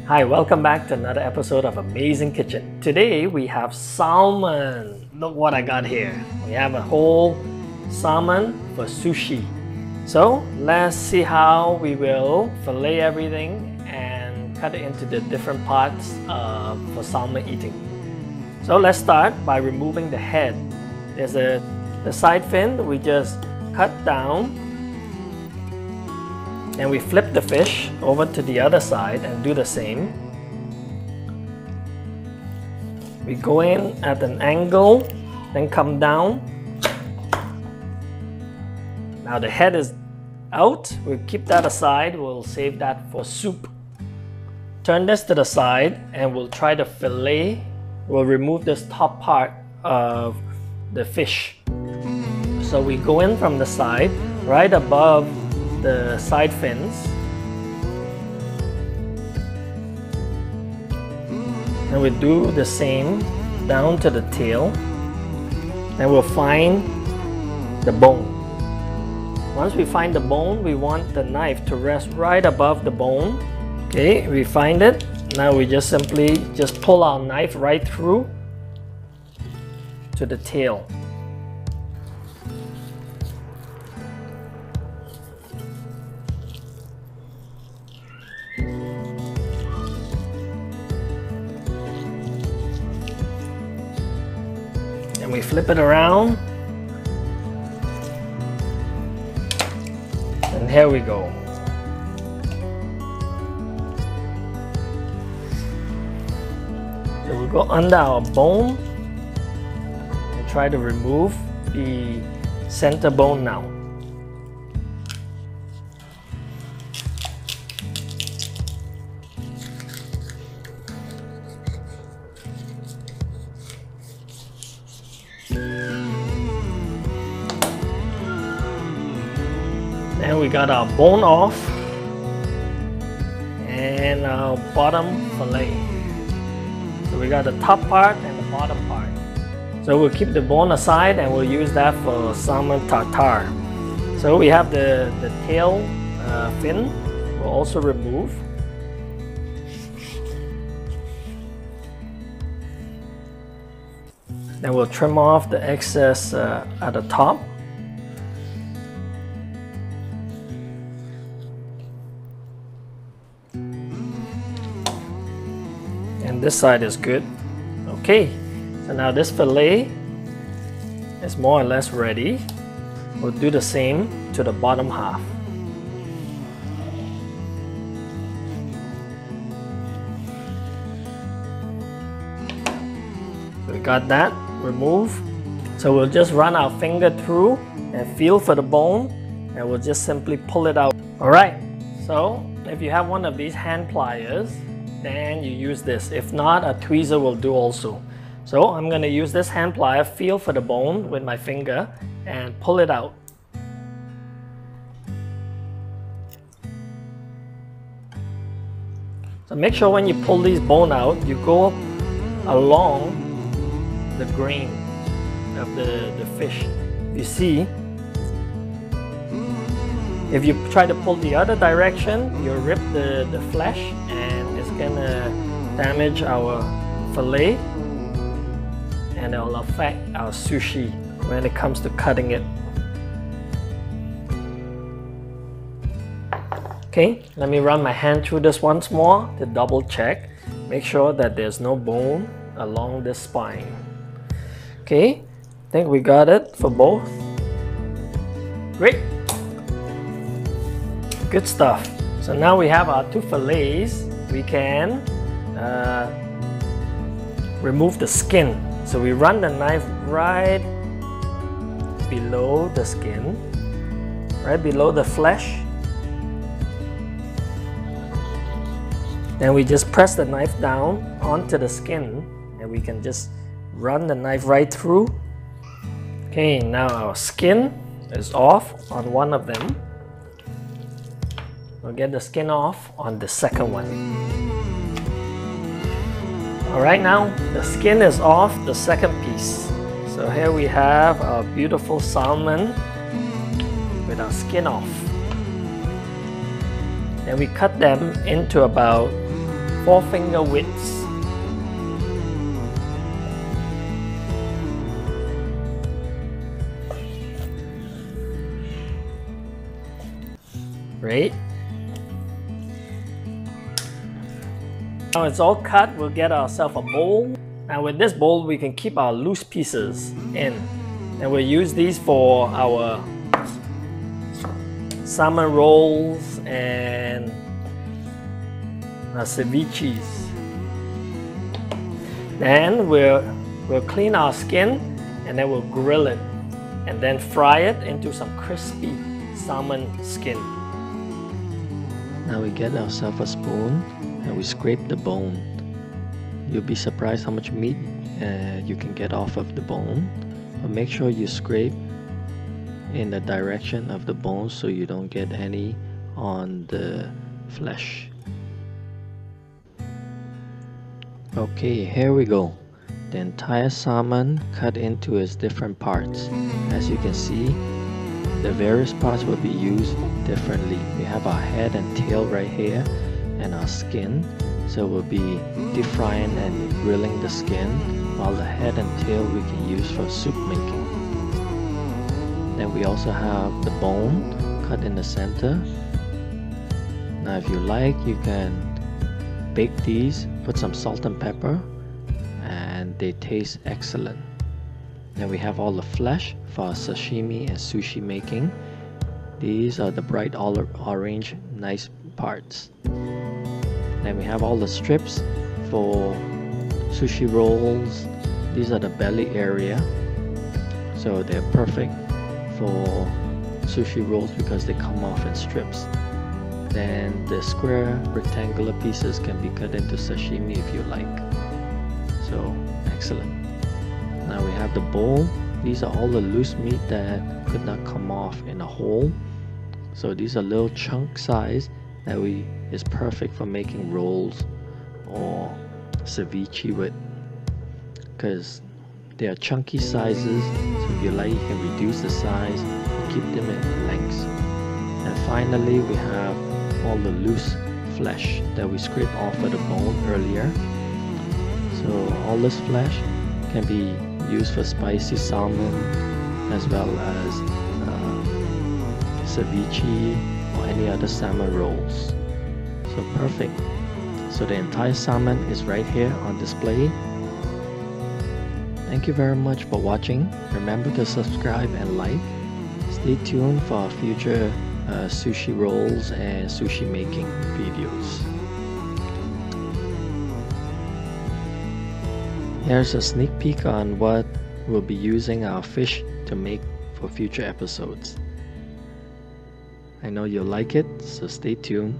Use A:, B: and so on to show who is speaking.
A: Hi, welcome back to another episode of Amazing Kitchen. Today we have salmon. Look what I got here. We have a whole salmon for sushi. So let's see how we will fillet everything and cut it into the different parts for salmon eating. So let's start by removing the head. There's the side fin. We just cut down. And we flip the fish over to the other side and do the same. We go in at an angle, then come down. Now the head is out. We'll keep that aside. We'll save that for soup. Turn this to the side and we'll try to fillet. We'll remove this top part of the fish. So we go in from the side, right above the side fins, and we do the same down to the tail, and we'll find the bone. Once we find the bone, we want the knife to rest right above the bone. Okay, we find it. Now we just simply pull our knife right through to the tail. And we flip it around, and here we go. So we'll go under our bone and try to remove the center bone now. And we got our bone off and our bottom fillet. So we got the top part and the bottom part. So we'll keep the bone aside and we'll use that for salmon tartare. So we have the tail fin. We'll also remove. Then we'll trim off the excess at the top. And this side is good. Okay, so now this fillet is more or less ready. We'll do the same to the bottom half. We got that removed. So we'll just run our finger through and feel for the bone, and we'll just simply pull it out. Alright, so if you have one of these hand pliers, then you use this. If not, a tweezer will do also. So I'm going to use this hand plier, feel for the bone with my finger and pull it out. So make sure when you pull these bone out, you go along the grain of the fish. You see, if you try to pull the other direction, you rip the flesh and it's gonna damage our fillet and it will affect our sushi when it comes to cutting it. Okay, let me run my hand through this once more to double check. Make sure that there's no bone along the spine. Okay, I think we got it for both. Great. Good stuff. So now we have our two fillets. We can remove the skin. So we run the knife right below the skin, right below the flesh. Then we just press the knife down onto the skin and we can just run the knife right through. Okay, now our skin is off on one of them. We'll get the skin off on the second one. Alright, now the skin is off the second piece. So here we have our beautiful salmon with our skin off. And we cut them into about 4-finger widths. Right? Now it's all cut, we'll get ourselves a bowl. Now with this bowl we can keep our loose pieces in, and we'll use these for our salmon rolls and ceviches. Then we'll clean our skin, and then we'll grill it and then fry it into some crispy salmon skin. Now we get ourselves a spoon and we scrape the bone. You'll be surprised how much meat you can get off of the bone, but make sure you scrape in the direction of the bone so you don't get any on the flesh. Okay, here we go. The entire salmon cut into its different parts. As you can see, the various parts will be used differently. We have our head and tail right here, and our skin. So we'll be deep frying and grilling the skin, while the head and tail we can use for soup making. Then we also have the bone cut in the center. Now if you like, you can bake these, put some salt and pepper, and they taste excellent. Then we have all the flesh for our sashimi and sushi making. These are the bright orange nice parts. Then we have all the strips for sushi rolls. These are the belly area, so they're perfect for sushi rolls because they come off in strips. Then the square rectangular pieces can be cut into sashimi if you like. So excellent. Now we have the bowl. These are all the loose meat that could not come off in a whole. So these are little chunk size that is perfect for making rolls or ceviche with, because they are chunky sizes. So if you like, you can reduce the size and keep them in lengths. And finally, we have all the loose flesh that we scraped off of the bone earlier. So all this flesh can be used for spicy salmon as well as ceviche or any other salmon rolls. So perfect. So the entire salmon is right here on display. Thank you very much for watching. Remember to subscribe and like. Stay tuned for our future sushi rolls and sushi making videos. Here's a sneak peek on what we'll be using our fish to make for future episodes. I know you'll like it, so stay tuned.